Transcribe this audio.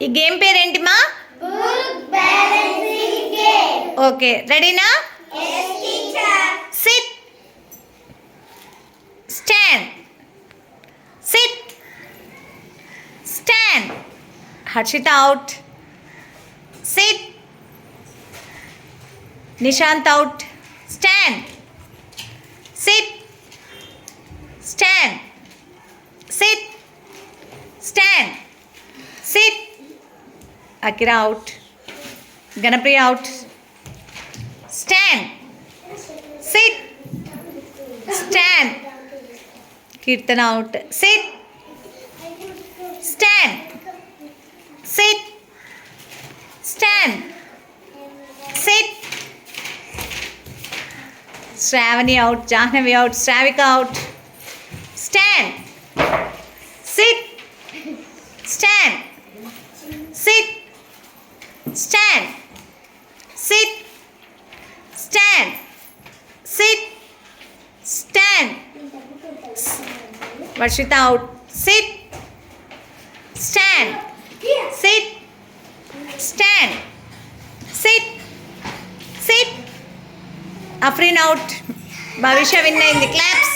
ఈ గేమ్ పేరేంటిమా? ఓకే, రెడీనా? Sit, stand, sit, stand. Harshita out. Sit. Nishant out. Stand, sit, stand, sit, stand, sit. Akira out. Ganapriya out. Stand, sit, stand. Keerthana out. Sit, stand, sit, stand, sit. Shravani out. Jahnavi out. Shravika out. Stand, sit, stand, sit, stand, sit, stand, sit, stand. Varshitha out. Sit, stand, sit, stand, sit, sit. Afreen out. Bhavishya win అయింది. Claps.